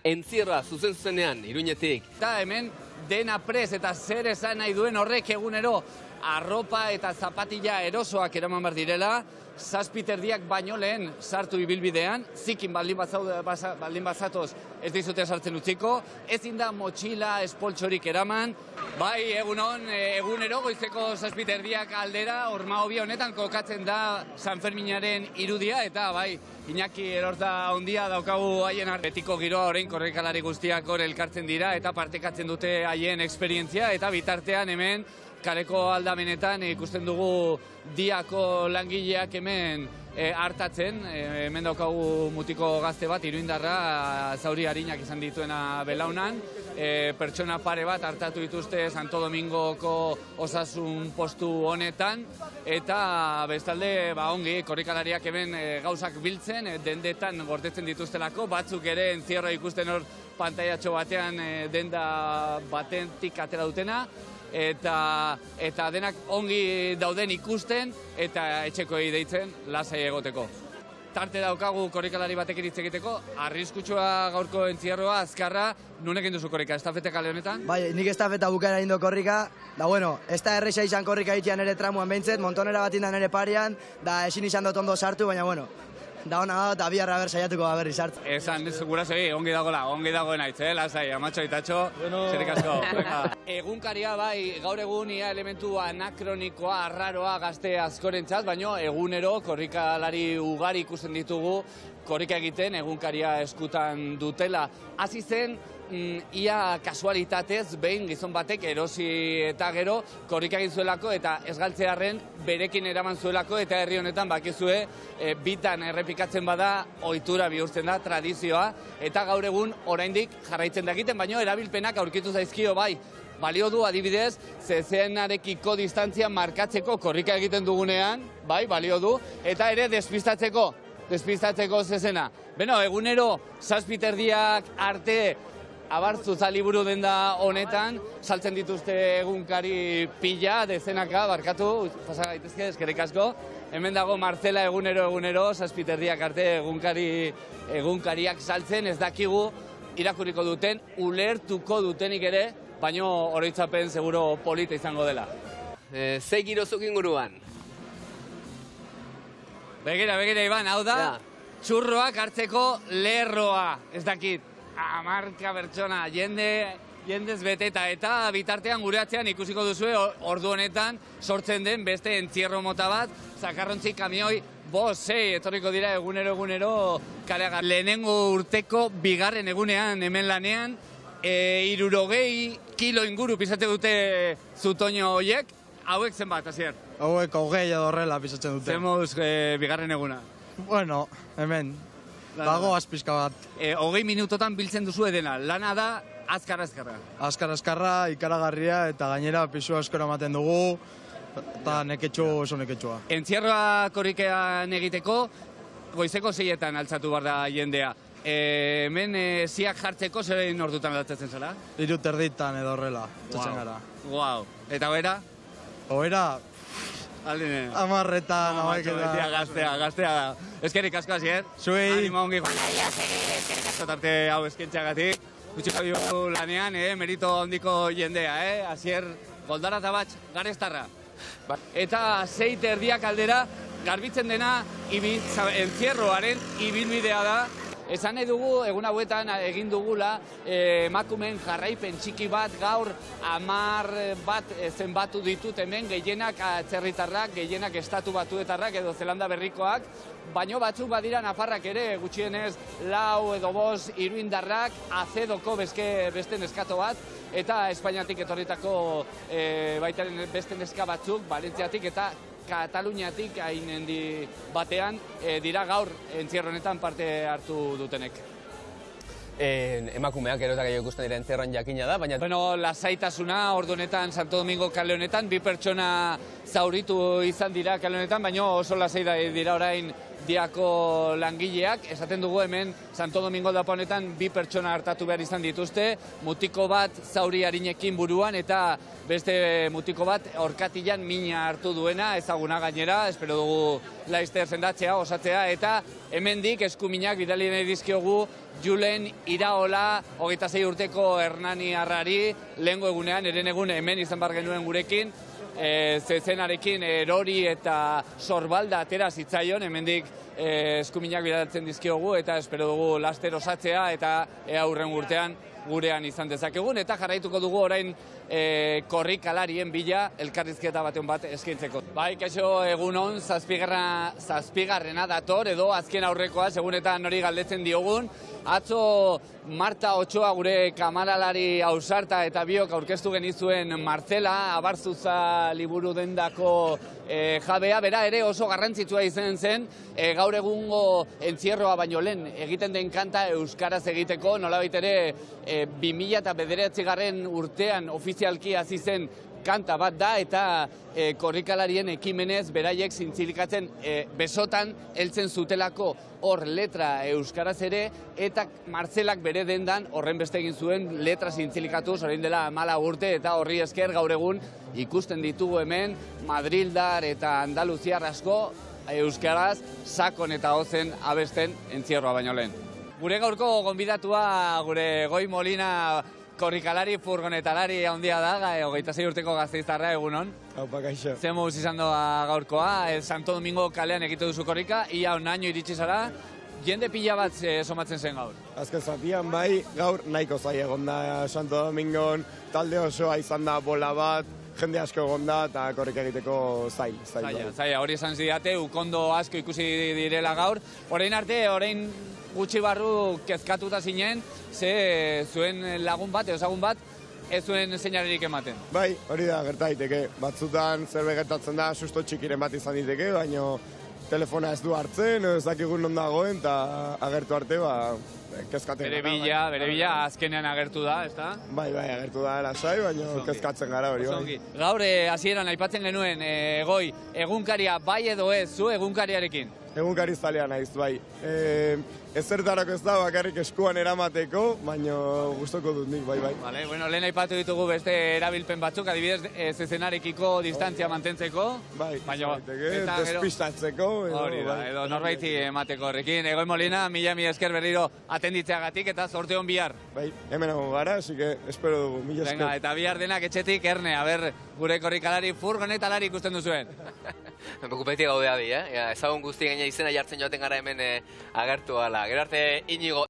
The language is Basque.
Entzierroa, zuzenean, Iruñetik. Eta hemen dena prez eta zer esan nahi duen horrek egunero arropa eta zapatilla erosoak eraman behar direla, 7 erdiak baino lehen sartu ibilbidean, zikin baldin bazatoz ez dizute sartzen utziko, ezin da motxila espoltsorik eraman, bai egunero goizeko 7 erdiak aldera, Ormahobi honetan kokatzen da San Ferminaren irudia, eta bai, Iñaki Erorta handia daukagu haien betiko giroa orain korrikalari guztiak hor elkartzen dira eta partekatzen dute haien esperientzia, eta bitartean hemen kaleko aldamenetan ikusten dugu diako langileak hemen hartatzen, hemen daukagu mutiko gazte bat, iruindarra, zauri arinak izan dituena belaunan, pertsona pare bat hartatu dituzte Santo Domingoko osasun postu honetan, eta bestalde ongi korrikalariak hemen gauzak biltzen, dendetan gordetzen dituztelako, batzuk ere entzierroa ikusten hor pantailatxo batean denda batetik atera dutena, eta denak ongi dauden ikusten eta etxekoei deitzen lasai egoteko. Tarte daukagu korrikalari batekin hitz egiteko, arriskutsua gaurko entzierroa, azkarra, nunekin duzu korrika, estafete kale honetan? Bai, nik estafeta bukaera indo korrika, da bueno, ez da erresa izan korrika itxian ere tramuan behintzet, montonera bat indan ere parian, da ezin izan dut ondo sartu, baina bueno, da hona da, eta biharra saiatuko berri sartzen. Esan, gurasoi, ongi dagoen aitz, lasai, amatxo itatxo, zerik asko. Egunkaria bai, gaur egun ia elementu anakronikoa, arraroa gazte askorentzat, baino egunero korrikalari ugari ikusten ditugu korrika egiten egunkaria eskutan dutela. Hasi zen, ia kasualitatez, behin gizon batek erosi eta gero korrika egin zuelako eta ez galtzearren berekin eraman zuelako, eta herri honetan bakizue bitan errepikatzen bada ohitura bihurtzen da, tradizioa, eta gaur egun oraindik jarraitzen da egiten, baino erabilpenak aurkitu zaizkio bai. Balio du adibidez, zezenarekiko distantzia markatzeko korrika egiten dugunean, bai, balio du, eta ere despistatzeko zezena. Beno, egunero 7 erdiak arte abartzu zaliburu denda honetan, saltzen dituzte egunkari pila, dezenaka, barkatu, pasa gaitezke, eskerrik asko. Hemen dago Martzela egunero, 7 erdiak arte egunkariak saltzen, ez dakigu irakurriko duten, ulertuko dutenik ere, baino oroitzapen seguro polita izango dela. Ze girozuk inguruan? Begira, Iban, hau da, txurroak hartzeko lerroa, ez dakit, amarka pertsona, jendez beteta, eta bitartean gure atzean ikusiko duzue ordu honetan sortzen den beste entzierro mota bat, zakarrontzi kamioi, 5-6 etorriko dira egunero kaleagar. Lehenengo urteko bigarren egunean hemen lanean, 60 kilo inguru pisatzen dute zutoño horiek, hauek zenbat, Asier? Hauek 20 edo horrela pisatzen dute. Zer moduz bigarren eguna? Bueno, hemen, dago azpizka bat. 20 minutotan biltzen duzu edena, lana da azkarra. Azkarra, ikaragarria, eta gainera pisu askora ematen dugu, eta oso neketxua. Entzierroa korrikean egiteko, goizeko 6etan altzatu behar da jendea. Hemen ziak jartzeko zein ordutan aldatzen zela? 3:30 edo horrela, txatzen gara. Guau. Eta hoera? Hoera, Aldine. 10etan, gaztea da. Eskerrik asko, Asier. Zuei. Animo ongi. Eskerrik asko tarte hau eskentxagatik. Gutxiko dugu lanean, merito handiko jendea, Asier Goldara eta Batx, Garestarra. Eta 6 erdiak aldera, garbitzen dena entzierroaren ibilbidea da. Esan nahi dugu, egun hauetan egin dugula, emakumeen jarraipen txiki bat gaur 10 bat zenbatu ditut hemen, gehienak atzerritarrak, gehienak estatu batuetarrak edo Zelanda berrikoak, baino batzuk badira nafarrak ere, gutxienez 4 edo 5 iruindarrak, azedoko beste neskato bat, eta Espainiatik etorritako baitaren beste neska batzuk, Valentziatik eta Kataluniatik hainendi batean dira gaur entzierronetan parte hartu dutenek. Emakumeak gero eta gehiago ikusten dira entzierroan jakina da, baina... Bueno, lasaitasuna, ordu honetan, Santo Domingo kale honetan, 2 pertsona zauritu izan dira kale honetan, baina oso lasai dira orain diako langileak, esaten dugu hemen Santo Domingo Dapa honetan 2 pertsona hartatu behar izan dituzte, mutiko bat zauri arinekin buruan eta beste mutiko bat orkatilan mina hartu duena, ezaguna gainera, espero dugu laizter sendatzea, osatzea, eta hemendik eskuminak bidali nahi dizkiogu Julen Iraola, 26 urteko Hernani Arrari, lehengo egunean, herenegun hemen izan bar genuen gurekin, zezenarekin erori eta sorbalda atera zitzaion, hemendik eskuminak bidaltzen dizkiogu eta espero dugu laster osatzea eta aurren urtean gurean izan dezakegun, eta jarraituko dugu orain korrikalarien bila elkarrizketa baten bat eskaintzeko. Bai, kaixo, egunon, zazpigarrena dator, edo azken aurrekoa, segun eta nori galdetzen diogun. Atzo Marta Otxoa gure kamaralari ausarta eta biok aurkeztu genizuen Martzela, Abarzuza liburu dendako jabea, bera ere oso garrantzitsua izan zen, gaur egungo entzierroa baino lehen egiten den kanta euskaraz egiteko, nolabait ere 2009 urtean ofizialki hasi zen kanta bat da, eta korrikalarien ekimenez beraiek zintzilikatzen besotan heltzen zutelako hor letra euskaraz ere, eta Martzelak bere dendan horren beste egin zuen letra zintzilikatuz orain dela 14 urte, eta horri esker gaur egun ikusten ditugu hemen Madrildar eta Andaluziar asko euskaraz sakon eta ozen abesten entzierroa baino lehen. Gure gaurko gonbidatua gure Goi Molina korrikalari furgonetalari handia da, 26 urteko Gasteiztarra, egunon. Haupa, kaixo. Zer moduz izan doa gaurkoa, Santo Domingo kalean egite duzu korrika, ia onaino iritsi zara, jende pila bat somatzen zen gaur. Azken zatian bai, gaur nahiko zai egon da Santo Domingon, talde osoa izan da bola bat, jende asko egon da eta korrika egiteko zaila. Hori esan zidate, ukondo asko ikusi direla gaur. Orain gutxi barru kezkatuta zinen, ze zuen lagun bat, ezagun bat, ez zuen zeinarerik ematen. Bai, hori da, gerta daiteke. Batzutan zerbait gertatzen da, susto txikiren bat izan diteke, baina telefona ez du hartzen, ez dakigun non dagoen, eta agertu arte, kezkatzen gara. Bere bila, azkenean agertu da, ez da? Bai, agertu da lasai, baina kezkatzen gara hori. Gaur, hasieran aipatzen genuen, Goi, egunkaria bai edo ez, zu egunkariarekin? Egunkari zalea naiz, bai. Ezertarako ez da, bakarrik eskuan eramateko, baina gustoko dut nik, bai. Vale, lehen aipatu ditugu beste erabilpen batzuk, adibidez, zezenarekiko distantzia mantentzeko. Bai, despistatzeko. Hori da, edo norbaiti emateko horrekin. Goi Molina, mila esker berriro atenditzeagatik eta zorte hon bihar. Bai, hemen egon gara, así que espero dugu, mila esker. Venga, eta bihar denak etxetik erne, gure korrikalari furgonetalari ikusten duzuen. Beti gaudea di, ezagun guzti gaina izena jartzen joaten gara hemen agertu ala. Gero arte, Inigo.